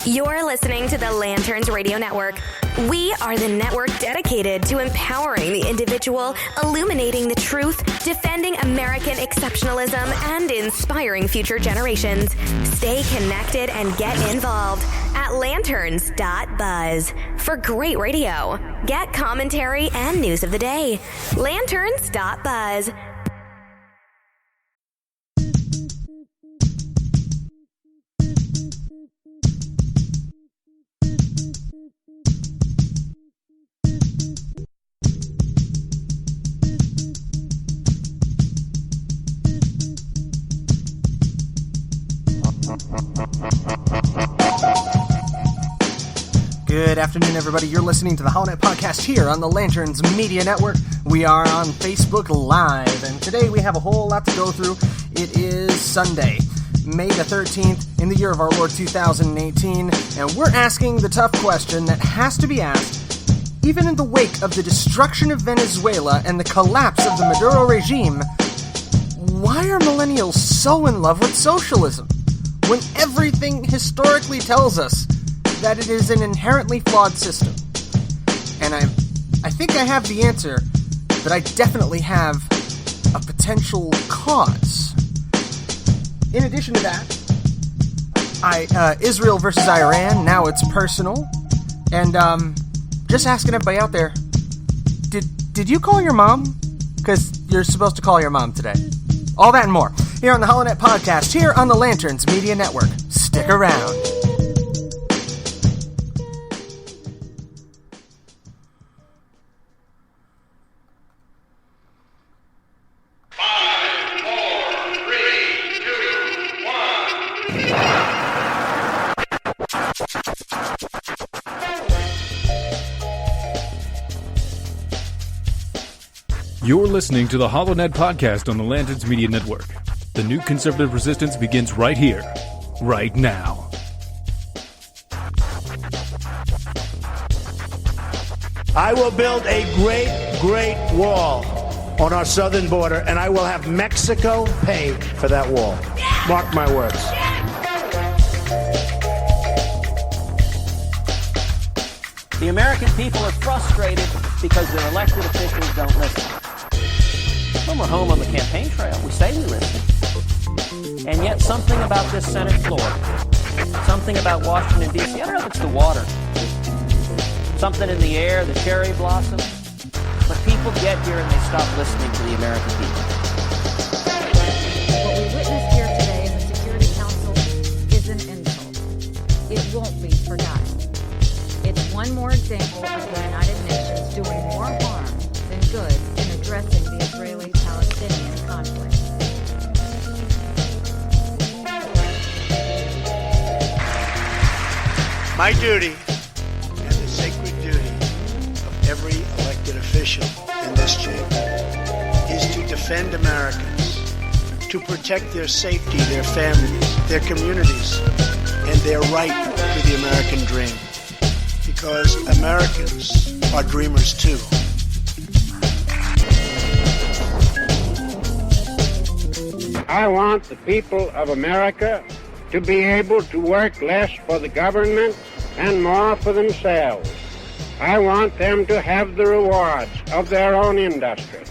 You're listening to the Lanterns Radio Network. We are the network dedicated to empowering the individual, illuminating the truth, defending American exceptionalism, and inspiring future generations. Stay connected and get involved at lanterns.buzz for great radio. Get commentary and news of the day. Lanterns.buzz. Good afternoon, everybody. You're listening to the Holonet Podcast here on the Lanterns Media Network. We are on Facebook Live, and today we have a whole lot to go through. It is Sunday, May the 13th, in the year of our Lord 2018, and we're asking the tough question that has to be asked, even in the wake of the destruction of Venezuela and the collapse of the Maduro regime. Why are millennials so in love with socialism, when everything historically tells us that it is an inherently flawed system? And I think I have the answer, but I definitely have a potential cause. In addition to that, Israel versus Iran, now it's personal. And just asking everybody out there, did you call your mom? Because you're supposed to call your mom today. All that and more here on the Holonet Podcast, here on the Lanterns Media Network. Stick around. You're listening to the HoloNet Podcast on the Lanterns Media Network. The new conservative resistance begins right here, right now. I will build a great, great wall on our southern border, and I will have Mexico pay for that wall. Mark my words. The American people are frustrated because their elected officials don't listen. Well, we're home on the campaign trail. We say we listen. And yet something about this Senate floor, something about Washington, D.C., I don't know if it's the water, something in the air, the cherry blossom, but people get here and they stop listening to the American people. What we witnessed here today in the Security Council is an insult. It won't be forgotten. It's one more example of the United Nations doing more harm than good in addressing the Israeli-Palestinian conflict. My duty, and the sacred duty of every elected official in this chamber, is to defend Americans, to protect their safety, their families, their communities, and their right to the American dream. Because Americans are dreamers too. I want the people of America to be able to work less for the government and more for themselves. I want them to have the rewards of their own industry.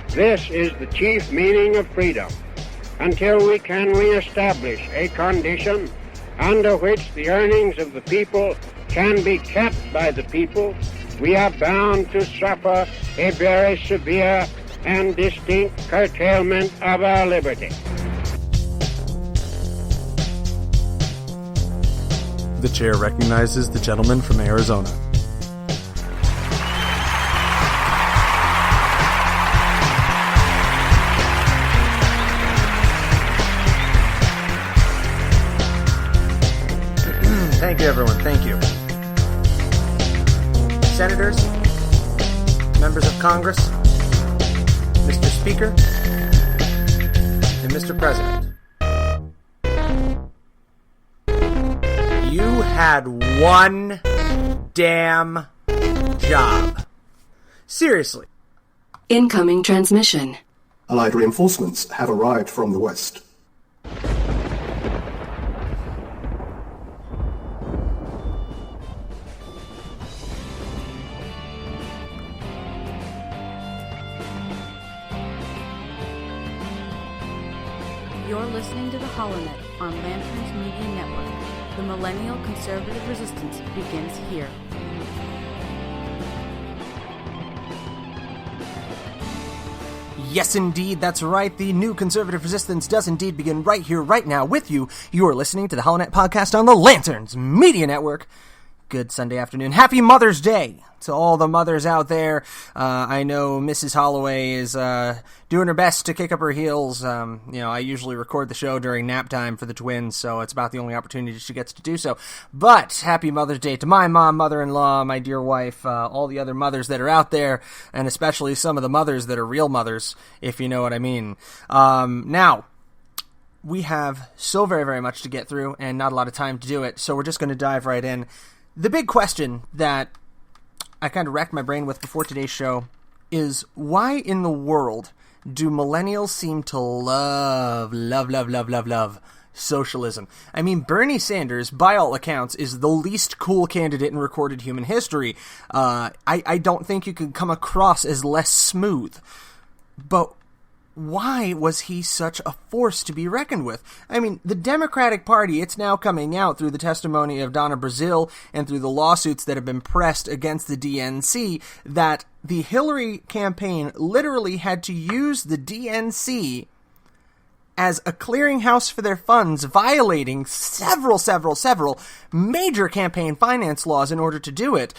This is the chief meaning of freedom. Until we can reestablish a condition under which the earnings of the people can be kept by the people, we are bound to suffer a very severe and distinct curtailment of our liberty. The chair recognizes the gentleman from Arizona. Thank you, everyone. Thank you. Senators, members of Congress, Mr. Speaker, and Mr. President. You had one damn job. Seriously. Incoming transmission. Allied reinforcements have arrived from the west. You're listening to the HoloNet on Lanterns Media Network. The millennial conservative resistance begins here. Yes, indeed, that's right. The new conservative resistance does indeed begin right here, right now, with you. You are listening to the HoloNet podcast on the Lanterns Media Network. Good Sunday afternoon. Happy Mother's Day to all the mothers out there. I know Mrs. Holloway is doing her best to kick up her heels. I usually record the show during nap time for the twins, so it's about the only opportunity she gets to do so. But happy Mother's Day to my mom, mother-in-law, my dear wife, all the other mothers that are out there, and especially some of the mothers that are real mothers, if you know what I mean. Now, we have so very, very much to get through and not a lot of time to do it, so we're just going to dive right in. The big question that I kind of racked my brain with before today's show is, why in the world do millennials seem to love socialism? I mean, Bernie Sanders, by all accounts, is the least cool candidate in recorded human history. I don't think you could come across as less smooth. But why was he such a force to be reckoned with? I mean, the Democratic Party, it's now coming out through the testimony of Donna Brazile and through the lawsuits that have been pressed against the DNC, that the Hillary campaign literally had to use the DNC as a clearinghouse for their funds, violating several major campaign finance laws in order to do it,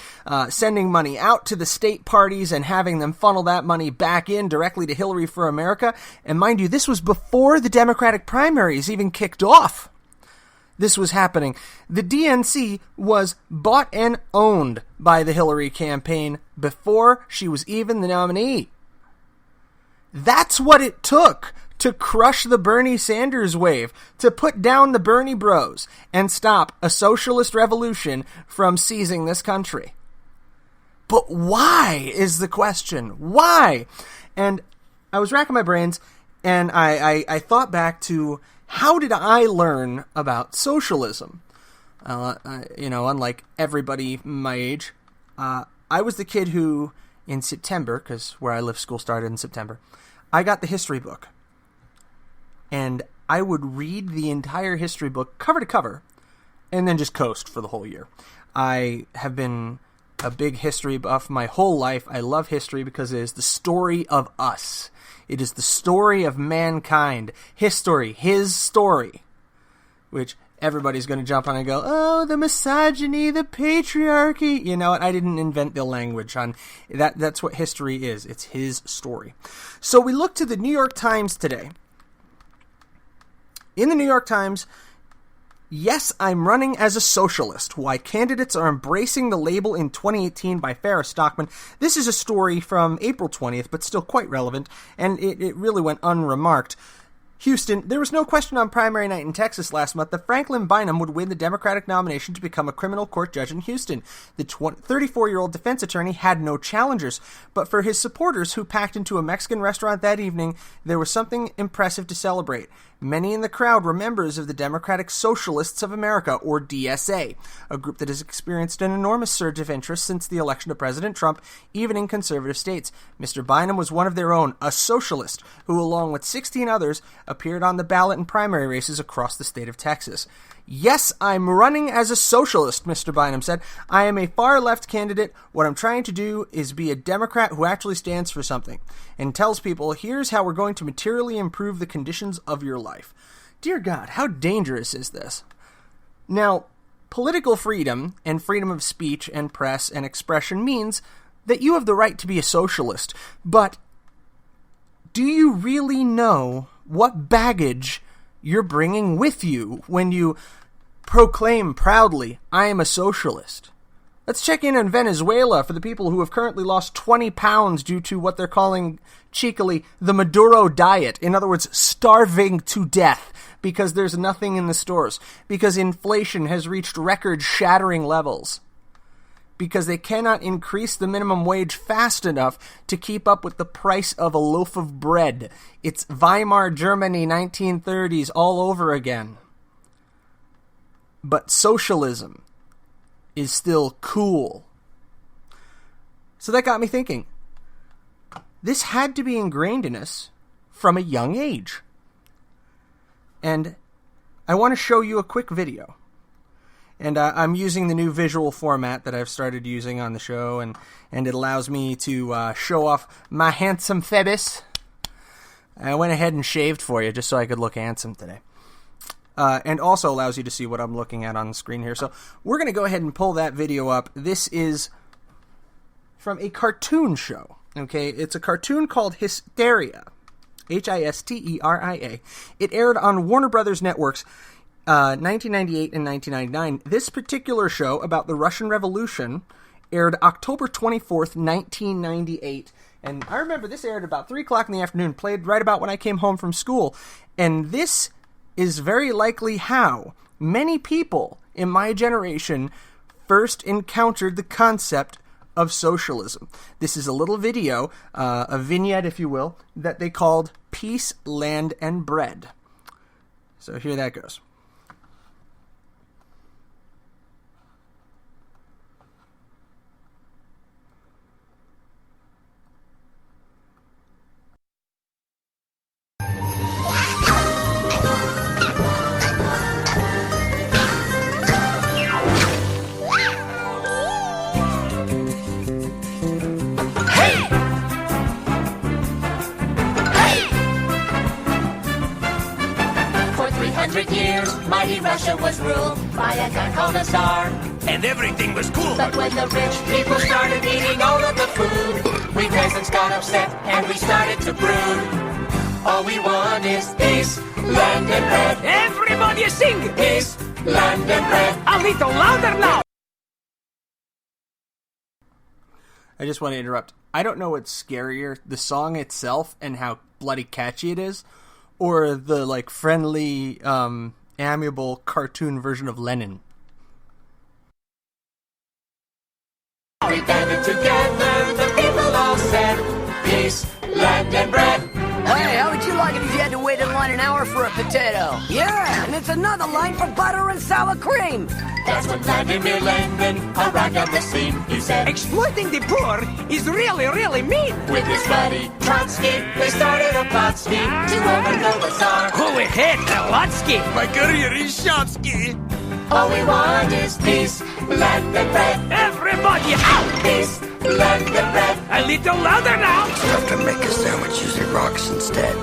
sending money out to the state parties and having them funnel that money back in directly to Hillary for America. And mind you, this was before the Democratic primaries even kicked off. This was happening. The DNC was bought and owned by the Hillary campaign before she was even the nominee. That's what it took to crush the Bernie Sanders wave, to put down the Bernie bros, and stop a socialist revolution from seizing this country. But why is the question? Why? And I was racking my brains, and I thought back to, how did I learn about socialism? Unlike everybody my age, I was the kid who, in September, because where I live, school started in September, I got the history book. And I would read the entire history book cover to cover and then just coast for the whole year. I have been a big history buff my whole life. I love history because it is the story of us. It is the story of mankind. History, his story, which everybody's going to jump on and go, oh, the misogyny, the patriarchy. You know what? I didn't invent the language on that. That's what history is. It's his story. So we look to the New York Times today. In the New York Times, yes, I'm running as a socialist. Why candidates are embracing the label in 2018 by Farrah Stockman. This is a story from April 20th, but still quite relevant, and it really went unremarked. Houston, there was no question on primary night in Texas last month that Franklin Bynum would win the Democratic nomination to become a criminal court judge in Houston. The 34-year-old defense attorney had no challengers, but for his supporters who packed into a Mexican restaurant that evening, there was something impressive to celebrate. Many in the crowd were members of the Democratic Socialists of America, or DSA, a group that has experienced an enormous surge of interest since the election of President Trump, even in conservative states. Mr. Bynum was one of their own, a socialist, who, along with 16 others, appeared on the ballot in primary races across the state of Texas. Yes, I'm running as a socialist, Mr. Bynum said. I am a far-left candidate. What I'm trying to do is be a Democrat who actually stands for something and tells people, here's how we're going to materially improve the conditions of your life. Dear God, how dangerous is this? Now, political freedom and freedom of speech and press and expression means that you have the right to be a socialist. But do you really know what baggage you're bringing with you when you proclaim proudly, I am a socialist? Let's check in on Venezuela for the people who have currently lost 20 pounds due to what they're calling, cheekily, the Maduro diet. In other words, starving to death because there's nothing in the stores, because inflation has reached record-shattering levels, because they cannot increase the minimum wage fast enough to keep up with the price of a loaf of bread. It's Weimar Germany 1930s all over again. But socialism is still cool. So that got me thinking. This had to be ingrained in us from a young age. And I want to show you a quick video. And I'm using the new visual format that I've started using on the show, and it allows me to show off my handsome Phoebus. I went ahead and shaved for you just so I could look handsome today. And also allows you to see what I'm looking at on the screen here. So we're going to go ahead and pull that video up. This is from a cartoon show. Okay, it's a cartoon called Hysteria. Histeria. It aired on Warner Brothers Networks 1998 and 1999. This particular show about the Russian Revolution aired October 24th, 1998. And I remember this aired about 3 o'clock in the afternoon, played right about when I came home from school. And this is very likely how many people in my generation first encountered the concept of socialism. This is a little video, a vignette, if you will, that they called Peace, Land, and Bread. So here that goes. Years, mighty Russia was ruled by a guy called a Tsar. And everything was cool. But when the rich people started eating all of the food, we peasants got upset and we started to brood. All we want is peace, land, and bread. Everybody sing! Peace, land, and bread. A little louder now! I just want to interrupt. I don't know what's scarier, the song itself and how bloody catchy it is, or the, like, friendly, amiable cartoon version of Lenin. We gathered together, the people all said, peace, land, and bread. Hey, how would you like it if you had to wait in line an hour for a potato? Yeah, and it's another line for butter and sour cream. That's when Vladimir Lenin arrived on the scene. He said, exploiting the poor is really, really mean. With his buddy Trotsky, they started a plot scheme to overthrow the Tsar. Go ahead, Trotsky. My career is Shotsky. All we want is peace, land, and bread. Everybody out! Peace, land, and bread. A little louder now. You have to make a sandwich using rocks instead.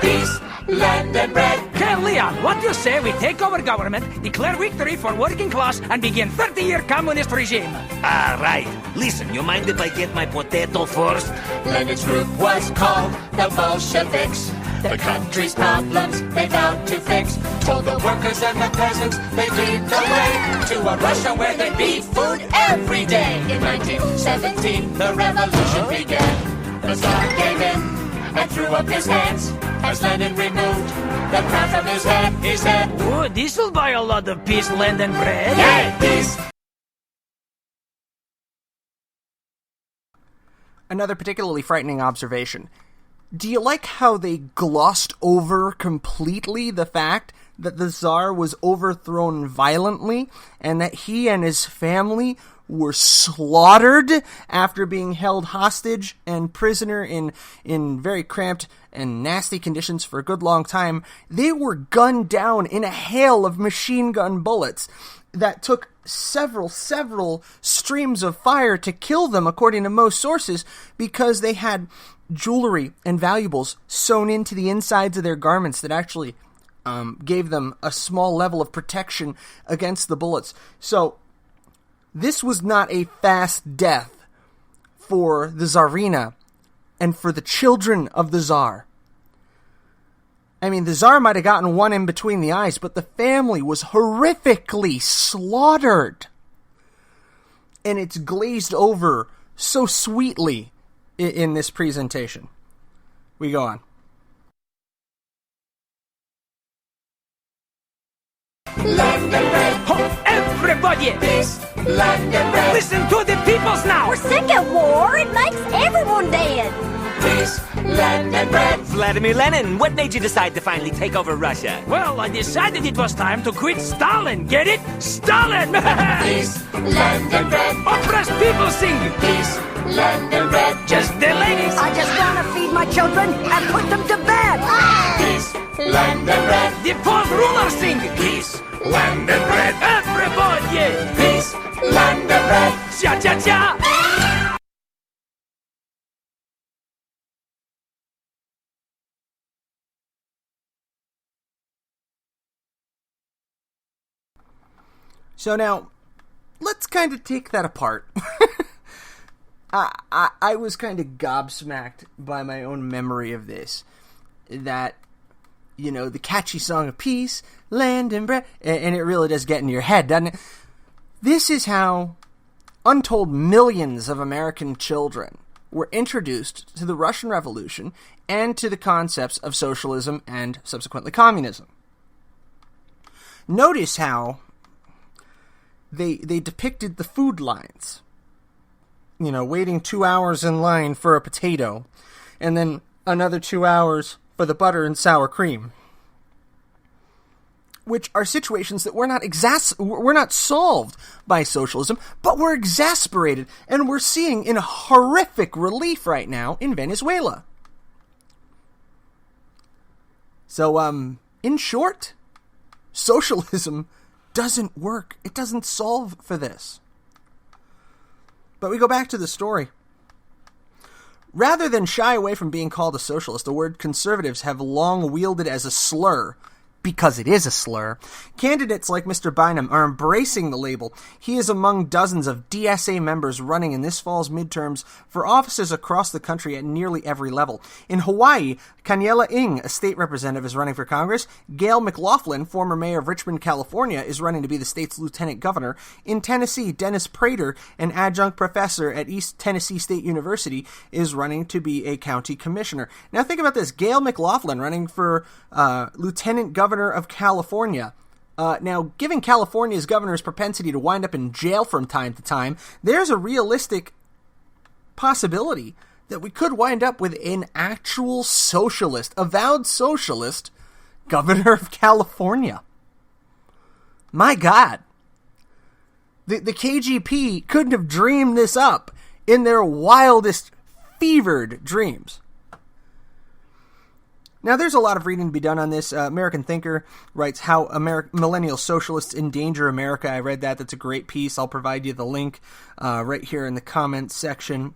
Peace, land, and bread. Okay, Leon, what do you say we take over government, declare victory for working class, and begin 30-year communist regime? All right. Listen, you mind if I get my potato first? Lenin's group was called the Bolsheviks. The country's problems they vowed to fix. Told the workers and the peasants they'd lead the way to a Russia where there'd be food every day. In 1917, the revolution began. The Tsar gave in and threw up his hands as Lenin removed the crown from his head. He said, oh, this'll buy a lot of peace, land, and bread. Yeah, peace. Another particularly frightening observation. Do you like how they glossed over completely the fact that the Tsar was overthrown violently and that he and his family were slaughtered after being held hostage and prisoner in very cramped and nasty conditions for a good long time? They were gunned down in a hail of machine gun bullets that took several streams of fire to kill them, according to most sources, because they had jewelry and valuables sewn into the insides of their garments that actually gave them a small level of protection against the bullets. So this was not a fast death for the Tsarina and for the children of the Tsar. I mean, the Tsar might have gotten one in between the eyes, but the family was horrifically slaughtered. And it's glazed over so sweetly in this presentation. We go on. Land and bread. Oh, everybody! Peace, land and bread. Listen to the peoples now! We're sick of war. It makes everyone dead. Peace, land and bread. Vladimir Lenin, what made you decide to finally take over Russia? Well, I decided it was time to quit Stalin. Get it? Stalin! Peace, land and bread. Oppressed people sing. Peace, land and bread. Just the ladies. I just want to feed my children and put them to bed. Peace, land and bread. The Home ruler sing. Peace, land and bread. Everybody. Peace, land and bread. Cha-cha-cha. So now, let's kind of take that apart. I was kind of gobsmacked by my own memory of this. That, you know, the catchy song of peace, land and bread, and it really does get in your head, doesn't it? This is how untold millions of American children were introduced to the Russian Revolution and to the concepts of socialism and subsequently communism. Notice how they depicted the food lines. You know, waiting 2 hours in line for a potato, and then another 2 hours for the butter and sour cream. Which are situations that were not solved by socialism, but were exasperated, and we're seeing in horrific relief right now in Venezuela. So, in short, socialism doesn't work. It doesn't solve for this. But we go back to the story. Rather than shy away from being called a socialist, the word conservatives have long wielded as a slur, because it is a slur. Candidates like Mr. Bynum are embracing the label. He is among dozens of DSA members running in this fall's midterms for offices across the country at nearly every level. In Hawaii, Kaniela Ng, a state representative, is running for Congress. Gail McLaughlin, former mayor of Richmond, California, is running to be the state's lieutenant governor. In Tennessee, Dennis Prater, an adjunct professor at East Tennessee State University, is running to be a county commissioner. Now think about this. Gail McLaughlin running for lieutenant governor of California. Now, given California's governor's propensity to wind up in jail from time to time, there's a realistic possibility that we could wind up with an actual socialist, avowed socialist, governor of California. My God. The KGP couldn't have dreamed this up in their wildest, fevered dreams. Now, there's a lot of reading to be done on this. American Thinker writes how millennial socialists endanger America. I read that. That's a great piece. I'll provide you the link right here in the comments section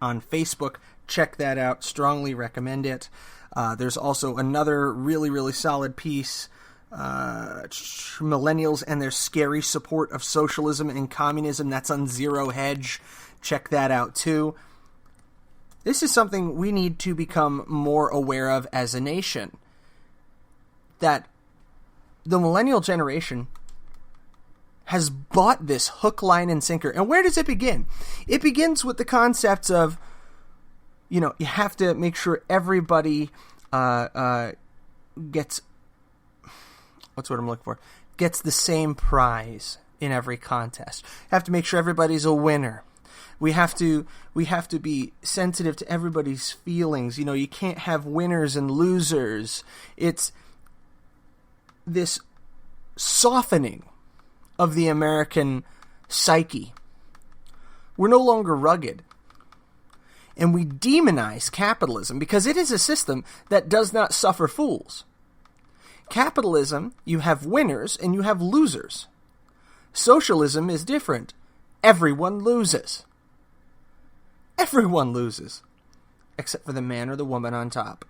on Facebook. Check that out. Strongly recommend it. There's also another really, really solid piece. Millennials and their scary support of socialism and communism. That's on Zero Hedge. Check that out, too. This is something we need to become more aware of as a nation. That the millennial generation has bought this hook, line, and sinker. And where does it begin? It begins with the concepts of, you know, you have to make sure everybody gets, what's what I'm looking for? Gets the same prize in every contest. You have to make sure everybody's a winner. We have to be sensitive to everybody's feelings. You know, you can't have winners and losers. It's this softening of the American psyche. We're no longer rugged. And we demonize capitalism because it is a system that does not suffer fools. Capitalism, you have winners and you have losers. Socialism is different. Everyone loses. Everyone loses, except for the man or the woman on top.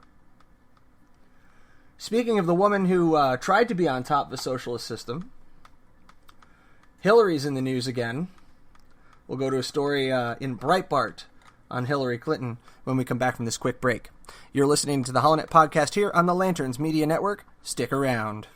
Speaking of the woman who tried to be on top of the socialist system, Hillary's in the news again. We'll go to a story in Breitbart on Hillary Clinton when we come back from this quick break. You're listening to the HoloNet podcast here on the Lanterns Media Network. Stick around.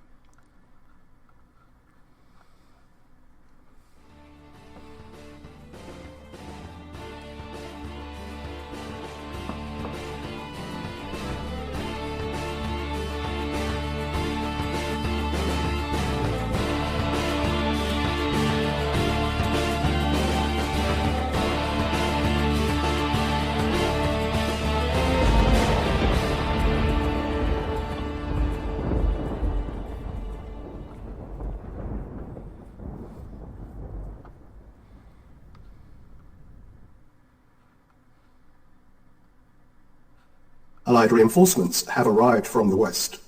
Allied reinforcements have arrived from the west.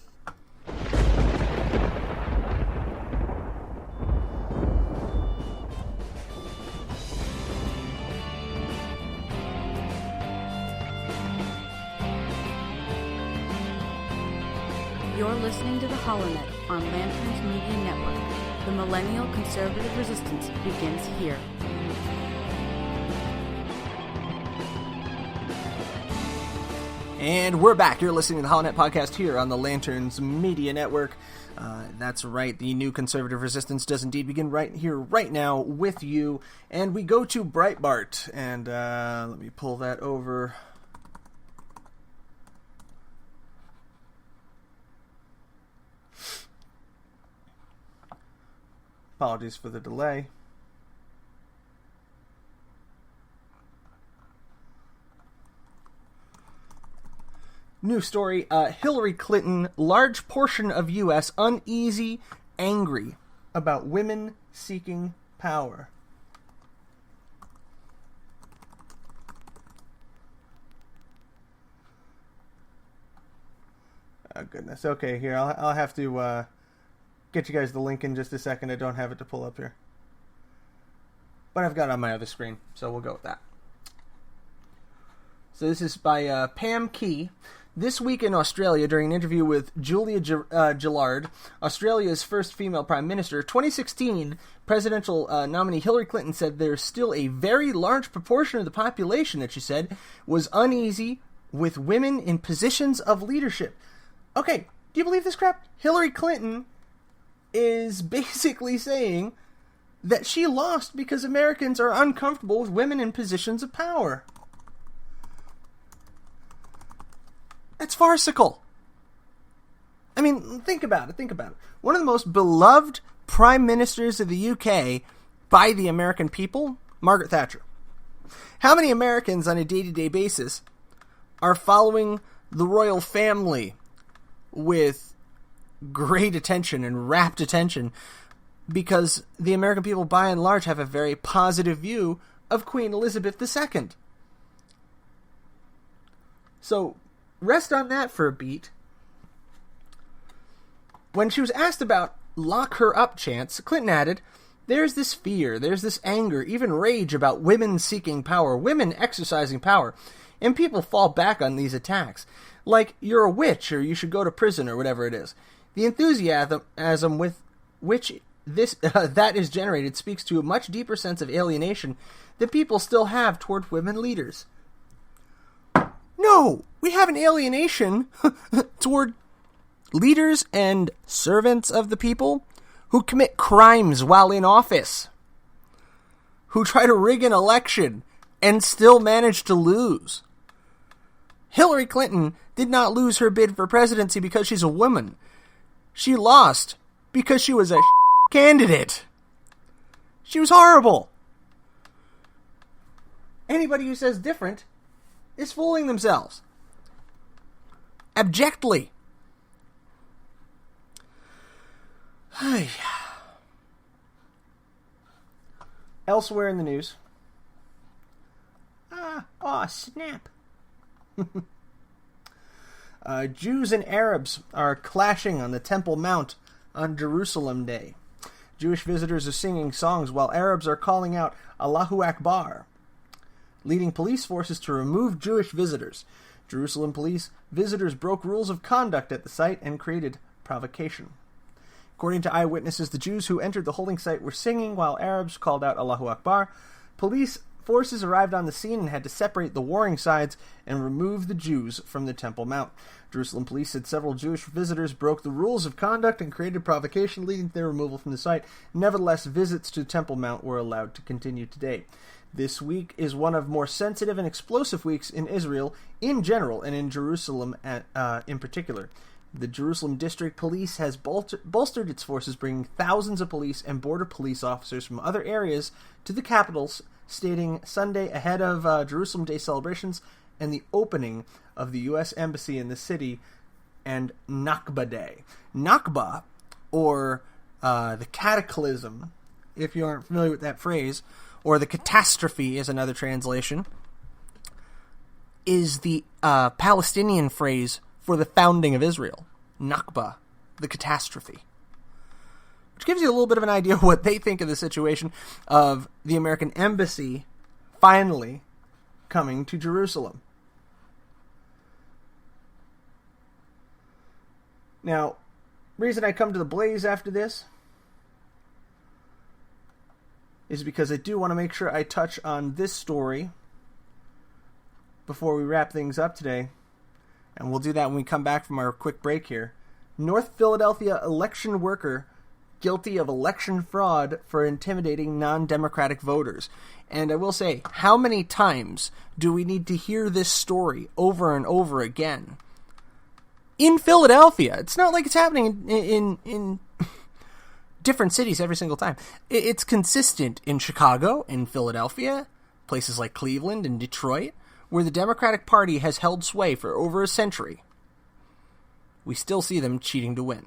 You're listening to the HoloNet on Lanterns Media Network. The Millennial Conservative Resistance begins here. And we're back. You're listening to the HoloNet podcast here on the Lanterns Media Network. That's right. The new conservative resistance does indeed begin right here, right now, with you. And we go to Breitbart. And let me pull that over. Apologies for the delay. New story, Hillary Clinton, large portion of U.S. uneasy, angry about women seeking power. Oh, goodness. Okay, here, I'll have to get you guys the link in just a second. I don't have it to pull up here. But I've got it on my other screen, so we'll go with that. So this is by Pam Key. This week in Australia, during an interview with Julia Gillard, Australia's first female prime minister, 2016 presidential nominee Hillary Clinton said there's still a very large proportion of the population that she said was uneasy with women in positions of leadership. Okay, do you believe this crap? Hillary Clinton is basically saying that she lost because Americans are uncomfortable with women in positions of power. That's farcical. I mean, think about it. One of the most beloved prime ministers of the UK by the American people, Margaret Thatcher. How many Americans on a day-to-day basis are following the royal family with great attention and rapt attention because the American people, by and large, have a very positive view of Queen Elizabeth II? So, rest on that for a beat. When she was asked about lock her up chants, Clinton added, there's this fear, there's this anger, even rage about women seeking power, women exercising power, and people fall back on these attacks. Like, you're a witch, or you should go to prison, or whatever it is. The enthusiasm with which that is generated speaks to a much deeper sense of alienation that people still have toward women leaders. No, we have an alienation toward leaders and servants of the people who commit crimes while in office, who try to rig an election and still manage to lose. Hillary Clinton did not lose her bid for presidency because she's a woman. She lost because she was a candidate. She was horrible. Anybody who says different is fooling themselves. Abjectly. Elsewhere in the news. Snap. Jews and Arabs are clashing on the Temple Mount on Jerusalem Day. Jewish visitors are singing songs while Arabs are calling out Allahu Akbar, leading police forces to remove Jewish visitors. Jerusalem police visitors broke rules of conduct at the site and created provocation. According to eyewitnesses, the Jews who entered the holding site were singing while Arabs called out Allahu Akbar. Police forces arrived on the scene and had to separate the warring sides and remove the Jews from the Temple Mount. Jerusalem police said several Jewish visitors broke the rules of conduct and created provocation, leading to their removal from the site. Nevertheless, visits to Temple Mount were allowed to continue today. This week is one of more sensitive and explosive weeks in Israel in general and in Jerusalem in particular. The Jerusalem District Police has bolstered its forces, bringing thousands of police and border police officers from other areas to the capitals, stating Sunday ahead of Jerusalem Day celebrations and the opening of the U.S. Embassy in the city and Nakba Day. Nakba, or the cataclysm, if you aren't familiar with that phrase, or the catastrophe is another translation, is the Palestinian phrase for the founding of Israel. Nakba, the catastrophe. Which gives you a little bit of an idea of what they think of the situation of the American embassy finally coming to Jerusalem. Now, reason I come to the Blaze after this is because I do want to make sure I touch on this story before we wrap things up today. And we'll do that when we come back from our quick break here. North Philadelphia election worker guilty of election fraud for intimidating non-democratic voters. And I will say, how many times do we need to hear this story over and over again? In Philadelphia. It's not like it's happening in different cities every single time. It's consistent in Chicago, in Philadelphia, places like Cleveland and Detroit, where the Democratic Party has held sway for over a century. We still see them cheating to win.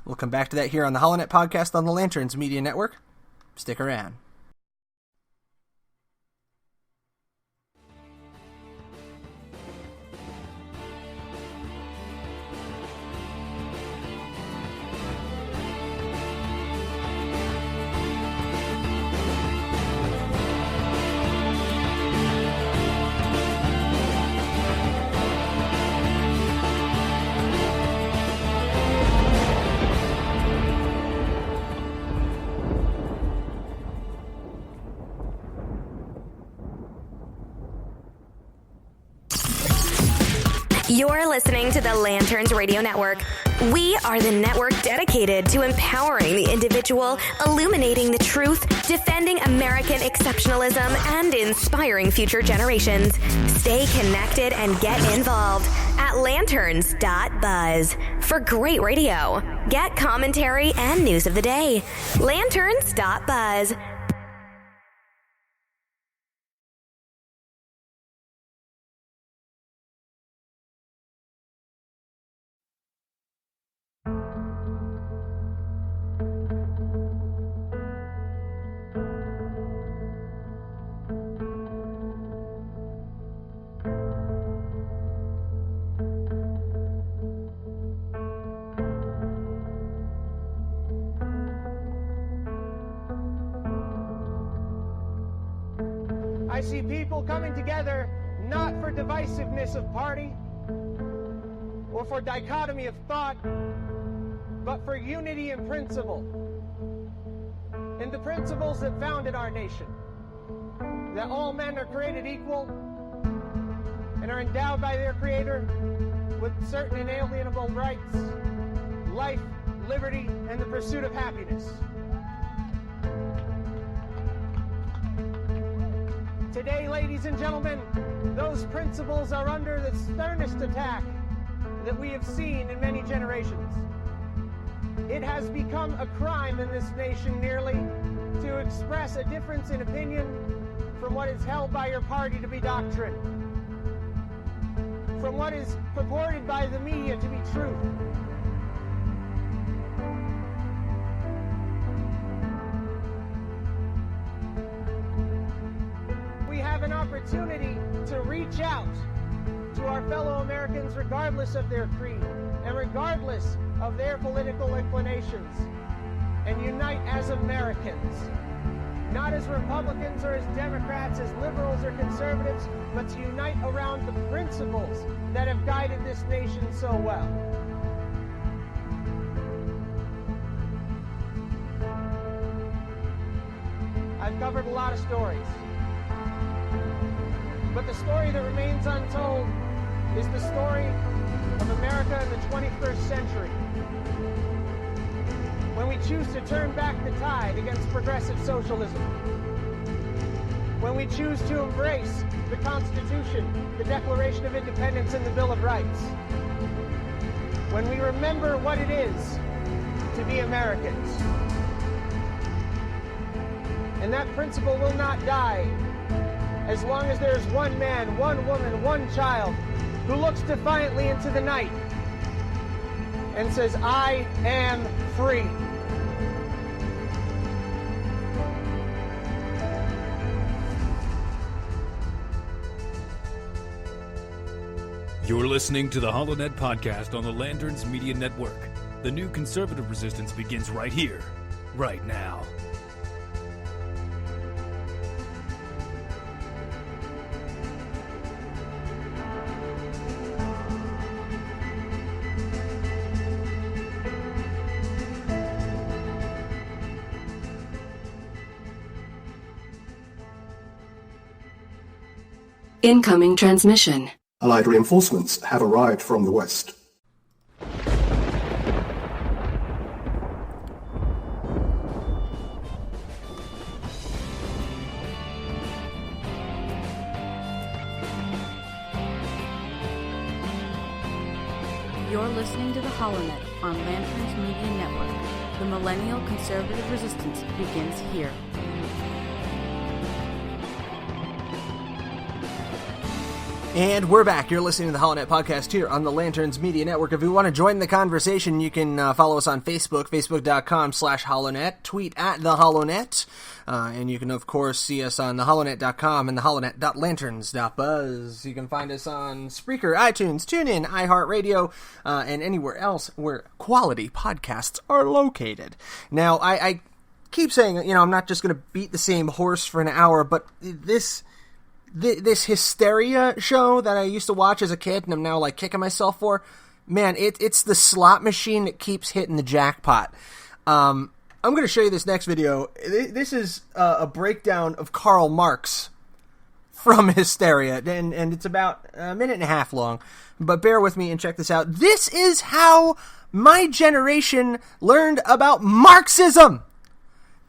We'll come back to that here on the HoloNet podcast on the Lanterns Media Network. Stick around. You're listening to the Lanterns Radio Network. We are the network dedicated to empowering the individual, illuminating the truth, defending American exceptionalism, and inspiring future generations. Stay connected and get involved at lanterns.buzz for great radio. Get commentary and news of the day. Lanterns.buzz. I see people coming together not for divisiveness of party or for dichotomy of thought, but for unity in principle. In the principles that founded our nation, that all men are created equal and are endowed by their Creator with certain inalienable rights, life, liberty, and the pursuit of happiness. Today, ladies and gentlemen, those principles are under the sternest attack that we have seen in many generations. It has become a crime in this nation nearly to express a difference in opinion from what is held by your party to be doctrine, from what is purported by the media to be truth. We have an opportunity to reach out to our fellow Americans regardless of their creed and regardless of their political inclinations, and unite as Americans, not as Republicans or as Democrats, as liberals or conservatives, but to unite around the principles that have guided this nation so well. I've covered a lot of stories, but the story that remains untold is the story of America in the 21st century, when we choose to turn back the tide against progressive socialism, when we choose to embrace the Constitution, the Declaration of Independence, and the Bill of Rights, when we remember what it is to be Americans. And that principle will not die as long as there's one man, one woman, one child who looks defiantly into the night and says, I am free. You're listening to the HoloNet podcast on the Lanterns Media Network. The new conservative resistance begins right here, right now. Incoming transmission. Allied reinforcements have arrived from the west. You're listening to the HoloNet on Lanterns Media Network. The Millennial Conservative Resistance begins here. And we're back. You're listening to the HoloNet podcast here on the Lanterns Media Network. If you want to join the conversation, you can follow us on Facebook, facebook.com/HoloNet, tweet at the HoloNet, and you can, of course, see us on theholonet.com and theholonet.lanterns.buzz. You can find us on Spreaker, iTunes, TuneIn, iHeartRadio, and anywhere else where quality podcasts are located. Now, I keep saying, I'm not just going to beat the same horse for an hour, but this Hysteria show that I used to watch as a kid and I'm now kicking myself for, man, it's the slot machine that keeps hitting the jackpot. I'm going to show you this next video. This is a breakdown of Karl Marx from Hysteria, and it's about a minute and a half long, but bear with me and check this out. This is how my generation learned about Marxism,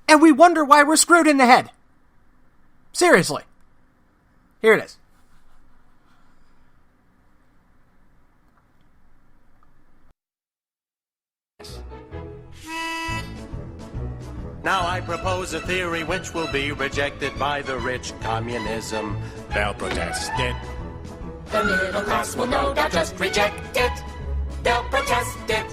and we wonder why we're screwed in the head. Seriously. Here it is. Now I propose a theory which will be rejected by the rich. Communism. They'll protest it. The middle class will no doubt just reject it. They'll protest it.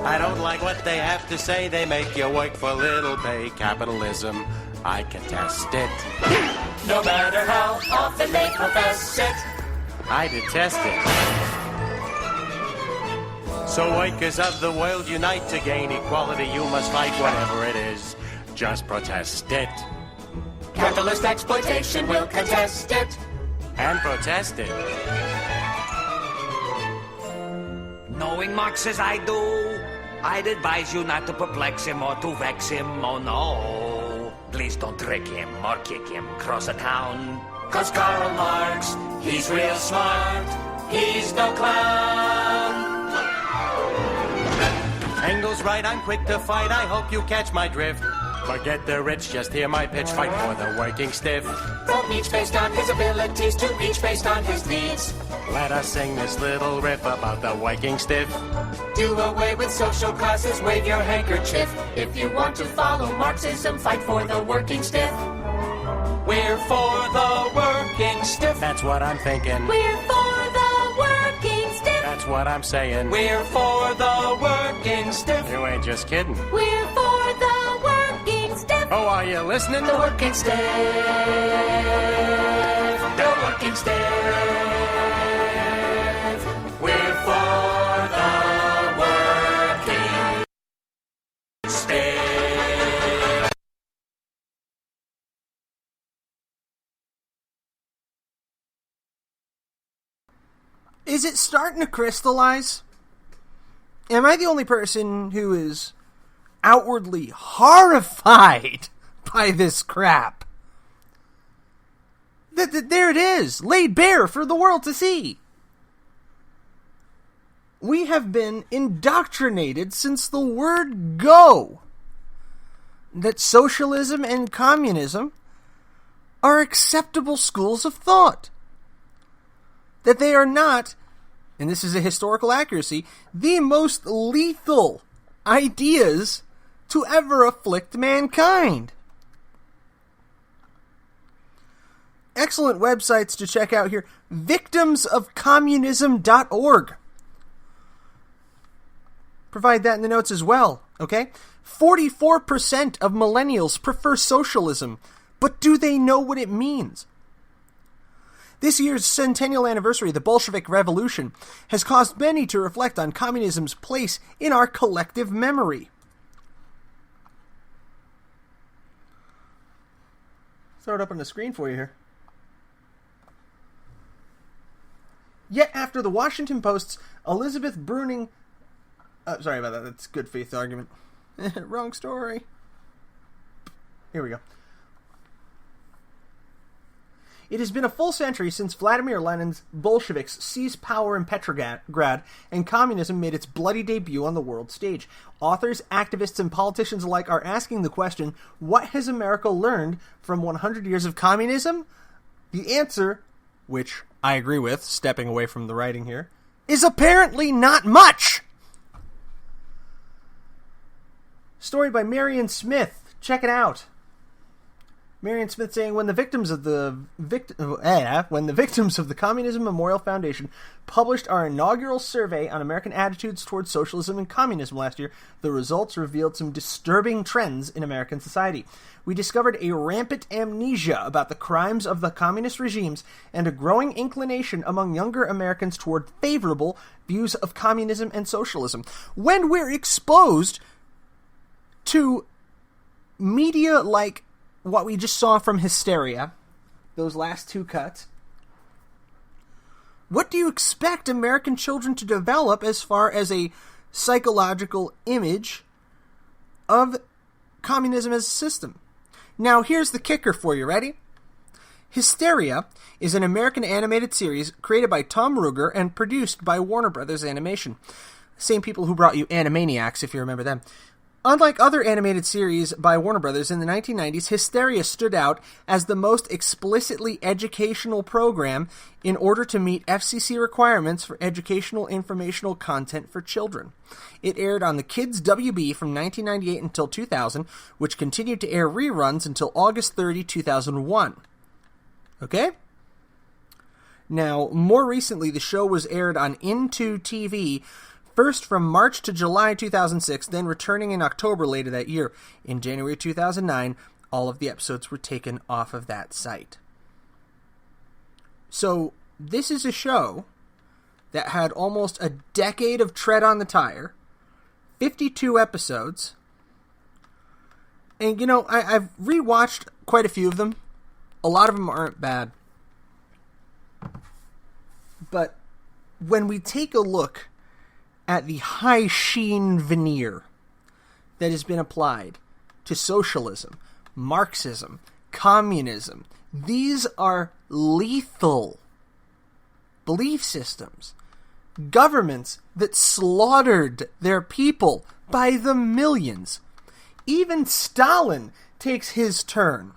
I don't like what they have to say. They make you work for little pay. Capitalism. I contest it. No matter how often they profess it, I detest it. So workers of the world unite to gain equality. You must fight whatever it is. Just protest it. Capitalist exploitation will contest it. And protest it. Knowing Marx as I do, I'd advise you not to perplex him or to vex him. Oh no. Please don't trick him or kick him cross a town. 'Cause Karl Marx, he's real smart. He's no clown. Engels right, I'm quick to fight. I hope you catch my drift. Forget the rich, just hear my pitch. Fight for the working stiff. From each based on his abilities to each based on his needs. Let us sing this little riff about the working stiff. Do away with social classes, wave your handkerchief. If you want to follow Marxism, fight for the working stiff. We're for the working stiff. That's what I'm thinking. We're for the working stiff. That's what I'm saying. We're for the working stiff. You ain't just kidding. We're for the working stiff. Oh, are you listening? The working stiff. The working stiff. We're for the working stiff. Is it starting to crystallize? Am I the only person who is outwardly horrified by this crap? There it is, laid bare for the world to see. We have been indoctrinated since the word go that socialism and communism are acceptable schools of thought. That they are not, and this is a historical accuracy, the most lethal ideas to ever afflict mankind. Excellent websites to check out here. Victimsofcommunism.org. Provide that in the notes as well, okay? 44% of millennials prefer socialism, but do they know what it means? This year's centennial anniversary of the Bolshevik Revolution has caused many to reflect on communism's place in our collective memory. Throw it up on the screen for you here. Yet after the Washington Post's Elizabeth Bruning... sorry about that, that's good faith argument. Wrong story. Here we go. It has been a full century since Vladimir Lenin's Bolsheviks seized power in Petrograd and communism made its bloody debut on the world stage. Authors, activists, and politicians alike are asking the question, what has America learned from 100 years of communism? The answer, which I agree with, stepping away from the writing here, is apparently not much! Story by Marion Smith. Check it out. Marion Smith saying, when the victims of the Communism Memorial Foundation published our inaugural survey on American attitudes towards socialism and communism last year, the results revealed some disturbing trends in American society. We discovered a rampant amnesia about the crimes of the communist regimes and a growing inclination among younger Americans toward favorable views of communism and socialism. When we're exposed to media like what we just saw from Hysteria, those last two cuts, what do you expect American children to develop as far as a psychological image of communism as a system? Now, here's the kicker for you. Ready? Hysteria is an American animated series created by Tom Ruegger and produced by Warner Brothers Animation. Same people who brought you Animaniacs, if you remember them. Unlike other animated series by Warner Brothers in the 1990s, Hysteria stood out as the most explicitly educational program in order to meet FCC requirements for educational informational content for children. It aired on the Kids WB from 1998 until 2000, which continued to air reruns until August 30, 2001. Okay? Now, more recently, the show was aired on Into TV, first from March to July 2006, then returning in October later that year. In January 2009, all of the episodes were taken off of that site. So, this is a show that had almost a decade of tread on the tire, 52 episodes, and, you know, I've rewatched quite a few of them. A lot of them aren't bad. But when we take a look at the high sheen veneer that has been applied to socialism, Marxism, communism, these are lethal belief systems. Governments that slaughtered their people by the millions. Even Stalin takes his turn.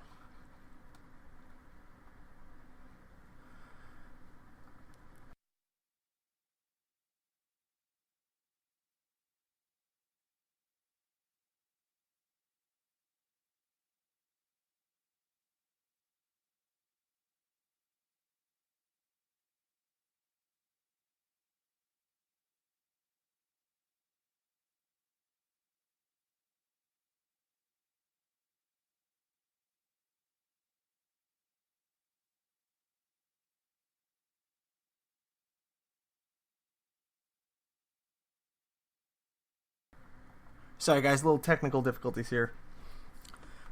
Sorry guys, little technical difficulties here.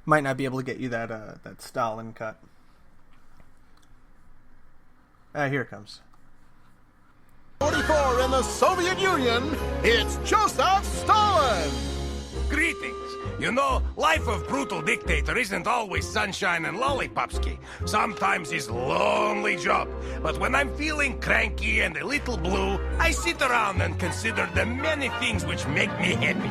Might not be able to get you that Stalin cut. Here it comes. 44 in the Soviet Union, it's Joseph Stalin! Greetings. You know, life of brutal dictator isn't always sunshine and lollipopsky. Sometimes it's lonely job. But when I'm feeling cranky and a little blue, I sit around and consider the many things which make me happy.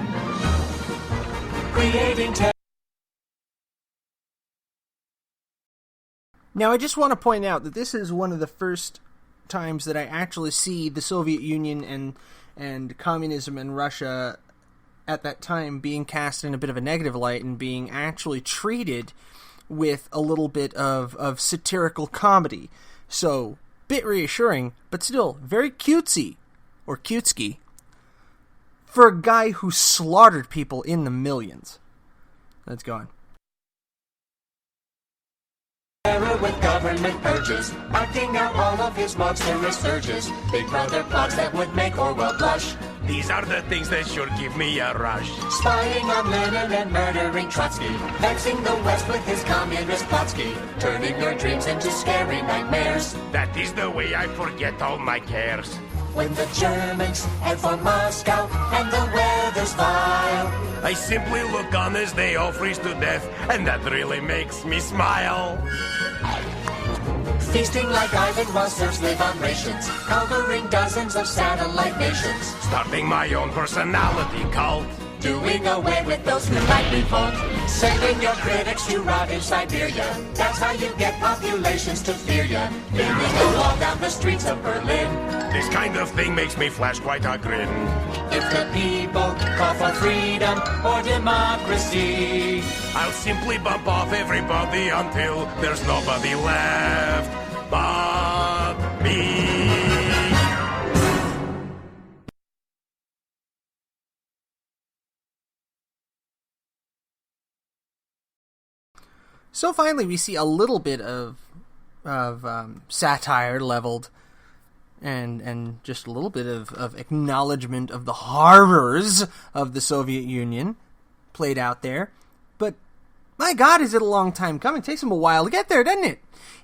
Now, I just want to point out that this is one of the first times that I actually see the Soviet Union and communism in Russia at that time being cast in a bit of a negative light and being actually treated with a little bit of satirical comedy. So, bit reassuring, but still very cutesy, or cutesky, for a guy who slaughtered people in the millions. Let's go on. With government purges, acting out all of his monstrous urges. Big brother plots that would make Orwell blush. These are the things that sure give me a rush. Spying on Lenin and murdering Trotsky. Vexing the West with his communist plotsky. Turning your dreams into scary nightmares. That is the way I forget all my cares. When the Germans head for Moscow and the weather's vile, I simply look on as they all freeze to death, and that really makes me smile. feasting like island while serfs live on rations, conquering dozens of satellite nations, starting my own personality cult, doing away with those who like revolt, sending your critics to rot in Siberia. That's how you get populations to fear ya, building a wall down the streets of Berlin. This kind of thing makes me flash quite a grin. If the people call for freedom or democracy, I'll simply bump off everybody until there's nobody left but me. So finally, we see a little bit of satire leveled, and just a little bit of acknowledgement of the horrors of the Soviet Union played out there. But my God, is it a long time coming? It takes them a while to get there, doesn't it?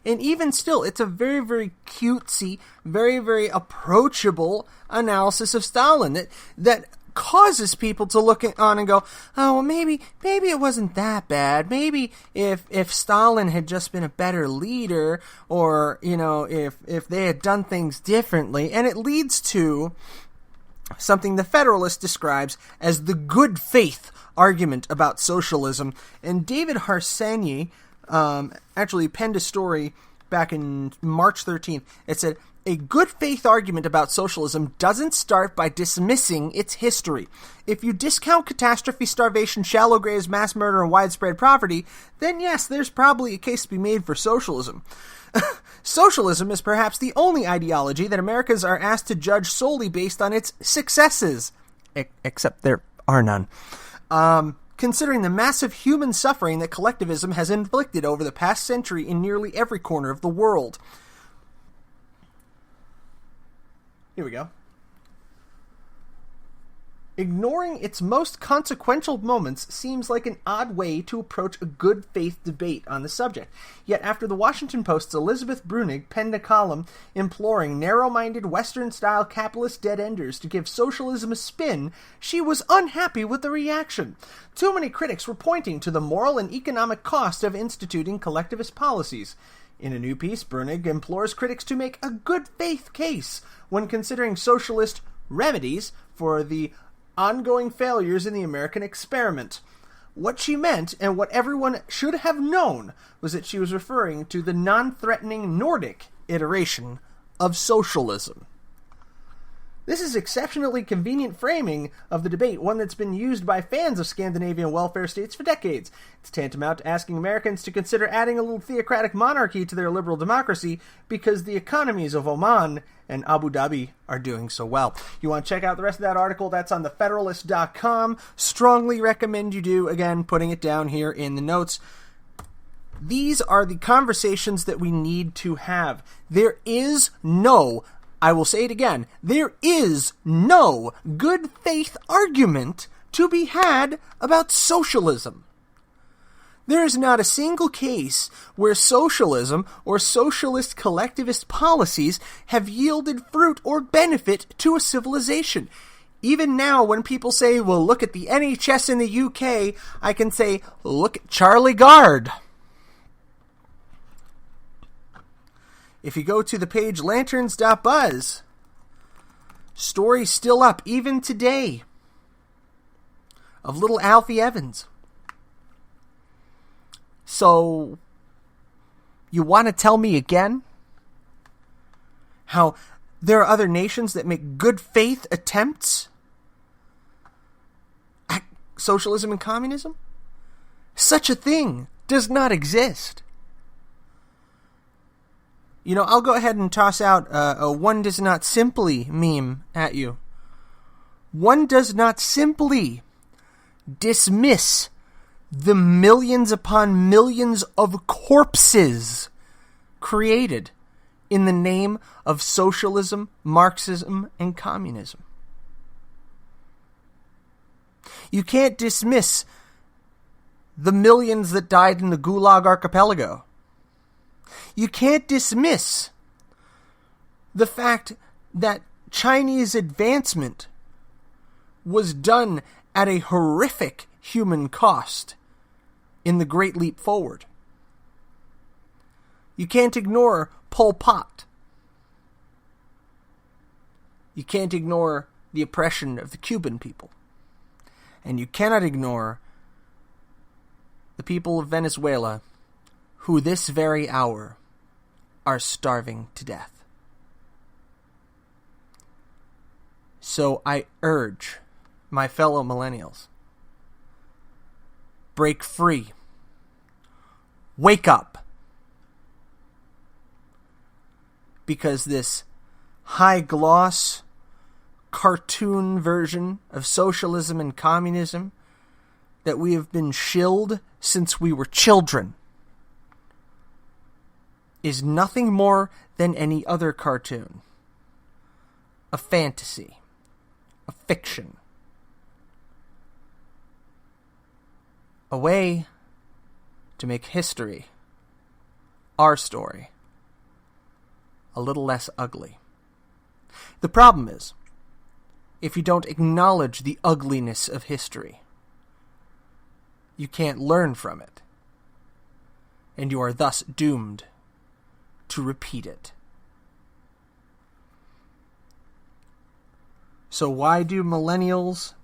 And even still, it's a very, very cutesy, very, very approachable analysis of Stalin that causes people to look on and go, oh, well, maybe it wasn't that bad. Maybe if Stalin had just been a better leader, or, you know, if they had done things differently. And it leads to something the Federalist describes as the good faith argument about socialism. And David Harsanyi actually penned a story back in March 13th. It said, a good faith argument about socialism doesn't start by dismissing its history. If you discount catastrophe, starvation, shallow graves, mass murder, and widespread poverty, then yes, there's probably a case to be made for socialism. Socialism is perhaps the only ideology that Americans are asked to judge solely based on its successes. Except there are none. Considering the massive human suffering that collectivism has inflicted over the past century in nearly every corner of the world. Here we go. Ignoring its most consequential moments seems like an odd way to approach a good faith debate on the subject. Yet after the Washington Post's Elizabeth Bruenig penned a column imploring narrow-minded Western-style capitalist dead-enders to give socialism a spin, she was unhappy with the reaction. Too many critics were pointing to the moral and economic cost of instituting collectivist policies. In a new piece, Bruenig implores critics to make a good faith case when considering socialist remedies for the ongoing failures in the American experiment. What she meant, and what everyone should have known, was that she was referring to the non-threatening Nordic iteration of socialism. This is exceptionally convenient framing of the debate, one that's been used by fans of Scandinavian welfare states for decades. It's tantamount to asking Americans to consider adding a little theocratic monarchy to their liberal democracy because the economies of Oman and Abu Dhabi are doing so well. You want to check out the rest of that article? That's on thefederalist.com. Strongly recommend you do. Again, putting it down here in the notes. These are the conversations that we need to have. There is no, I will say it again, there is no good faith argument to be had about socialism. There is not a single case where socialism or socialist collectivist policies have yielded fruit or benefit to a civilization. Even now, when people say, well, look at the NHS in the UK, I can say, look at Charlie Gard. If you go to the page lanterns.buzz, story's still up, even today, of little Alfie Evans. So, you want to tell me again how there are other nations that make good faith attempts at socialism and communism? Such a thing does not exist. You know, I'll go ahead and toss out a one does not simply meme at you. One does not simply dismiss the millions upon millions of corpses created in the name of socialism, Marxism, and communism. You can't dismiss the millions that died in the Gulag Archipelago. You can't dismiss the fact that Chinese advancement was done at a horrific human cost in the Great Leap Forward. You can't ignore Pol Pot. You can't ignore the oppression of the Cuban people. And you cannot ignore the people of Venezuela, who this very hour are starving to death. So I urge my fellow millennials, break free. Wake up. Because this high-gloss, cartoon version of socialism and communism that we have been shilled since we were children is nothing more than any other cartoon. A fantasy. A fiction. A way to make history, our story, a little less ugly. The problem is, if you don't acknowledge the ugliness of history, you can't learn from it, and you are thus doomed to repeat it. So why do millennials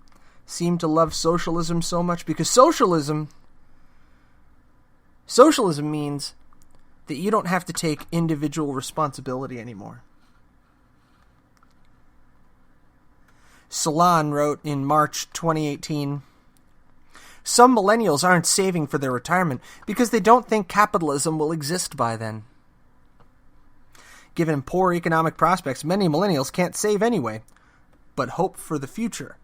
seem to love socialism so much? Because socialism means that you don't have to take individual responsibility anymore. Salon wrote in March 2018, "Some millennials aren't saving for their retirement because they don't think capitalism will exist by then. Given poor economic prospects, many millennials can't save anyway, but hope for the future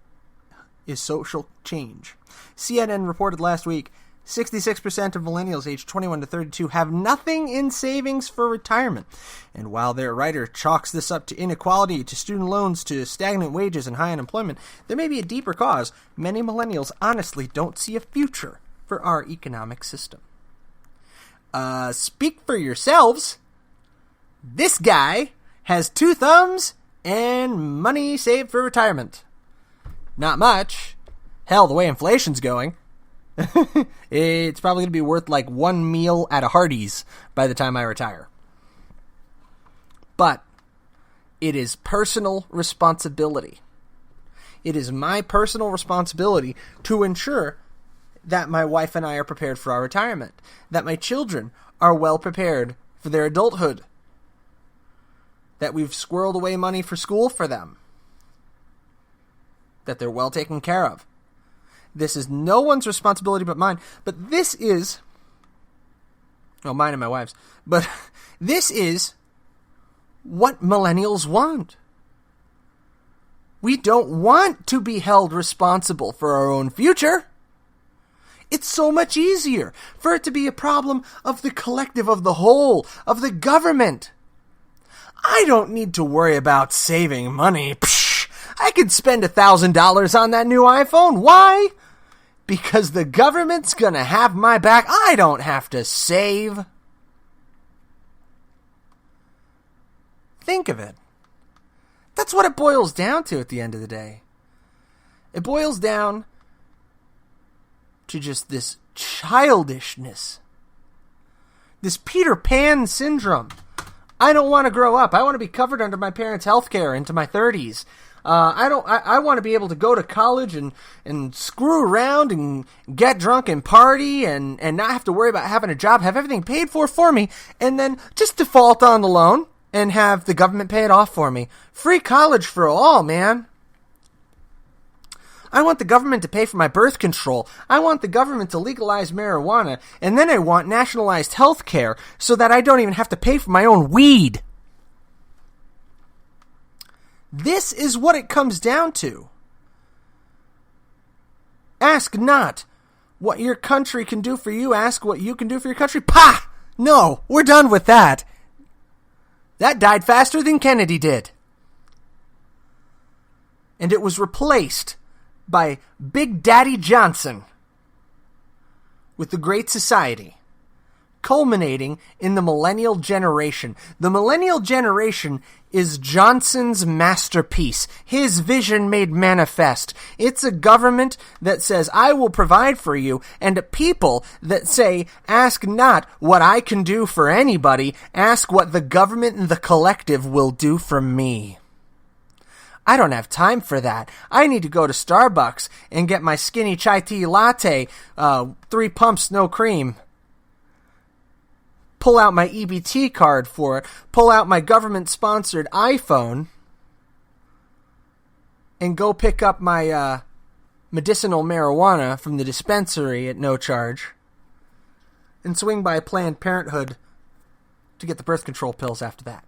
is social change." CNN reported last week, 66% of millennials aged 21 to 32 have nothing in savings for retirement. And while their writer chalks this up to inequality, to student loans, to stagnant wages and high unemployment, there may be a deeper cause. Many millennials honestly don't see a future for our economic system. Speak for yourselves. This guy has 2 thumbs and money saved for retirement. Not much. Hell, the way inflation's going, it's probably going to be worth like 1 meal at a Hardee's by the time I retire. But it is personal responsibility. It is my personal responsibility to ensure that my wife and I are prepared for our retirement, that my children are well prepared for their adulthood, that we've squirreled away money for school for them, that they're well taken care of. This is no one's responsibility but mine. But this is... well, mine and my wife's. But this is what millennials want. We don't want to be held responsible for our own future. It's so much easier for it to be a problem of the collective, of the whole, of the government. I don't need to worry about saving money. Psh, I could spend $1,000 on that new iPhone. Why? Because the government's gonna have my back. I don't have to save. Think of it. That's what it boils down to at the end of the day. It boils down to just this childishness. This Peter Pan syndrome. I don't want to grow up. I want to be covered under my parents' health care into my 30s. I want to be able to go to college and screw around and get drunk and party and not have to worry about having a job, have everything paid for me, and then just default on the loan and have the government pay it off for me. Free college for all, man. I want the government to pay for my birth control. I want the government to legalize marijuana, and then I want nationalized health care so that I don't even have to pay for my own weed. This is what it comes down to. Ask not what your country can do for you. Ask what you can do for your country. Pah! No, we're done with that. That died faster than Kennedy did. And it was replaced by Big Daddy Johnson with the Great Society, culminating in the millennial generation. The millennial generation is Johnson's masterpiece, his vision made manifest. It's a government that says, I will provide for you, and a people that say, ask not what I can do for anybody, ask what the government and the collective will do for me. I don't have time for that. I need to go to Starbucks and get my skinny chai tea latte, 3 pumps, no cream. Pull out my EBT card for it. Pull out my government-sponsored iPhone. And go pick up my medicinal marijuana from the dispensary at no charge. And swing by Planned Parenthood to get the birth control pills after that.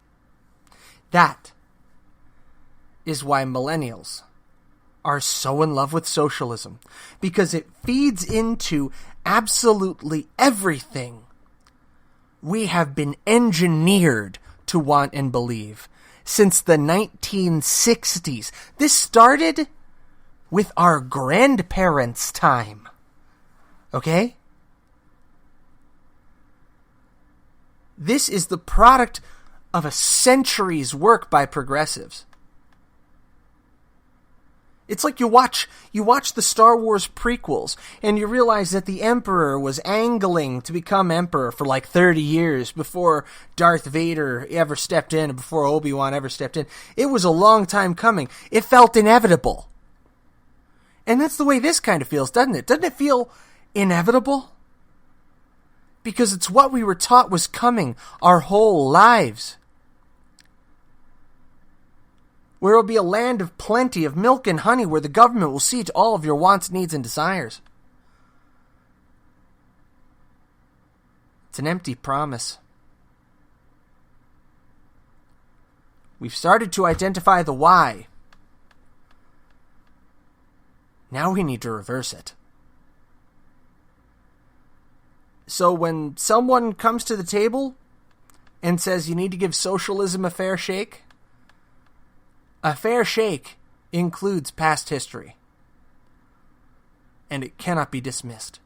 That is why millennials are so in love with socialism, because it feeds into absolutely everything we have been engineered to want and believe since the 1960s. This started with our grandparents' time. Okay? This is the product of a century's work by progressives. It's like you watch the Star Wars prequels, and you realize that the Emperor was angling to become Emperor for like 30 years before Darth Vader ever stepped in, and before Obi-Wan ever stepped in. It was a long time coming. It felt inevitable. And that's the way this kind of feels, doesn't it? Doesn't it feel inevitable? Because it's what we were taught was coming our whole lives. Where it will be a land of plenty of milk and honey, where the government will see to all of your wants, needs, and desires. It's an empty promise. We've started to identify the why. Now we need to reverse it. So when someone comes to the table and says you need to give socialism a fair shake includes past history. And it cannot be dismissed.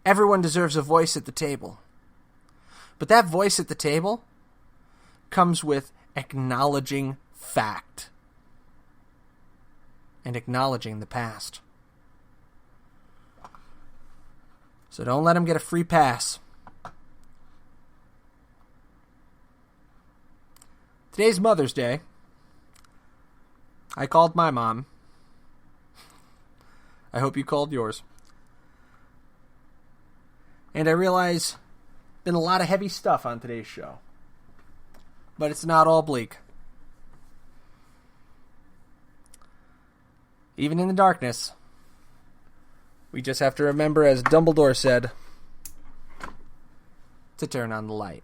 Everyone deserves a voice at the table. But that voice at the table comes with acknowledging fact. And acknowledging the past. So don't let them get a free pass. Today's Mother's Day. I called my mom. I hope you called yours. And I realize been a lot of heavy stuff on today's show. But it's not all bleak. Even in the darkness, we just have to remember, as Dumbledore said, to turn on the light.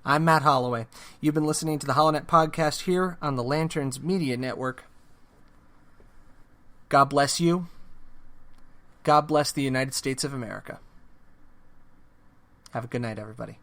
I'm Matt Holloway. You've been listening to the HoloNet podcast here on the Lanterns Media Network. God bless you. God bless the United States of America. Have a good night, everybody.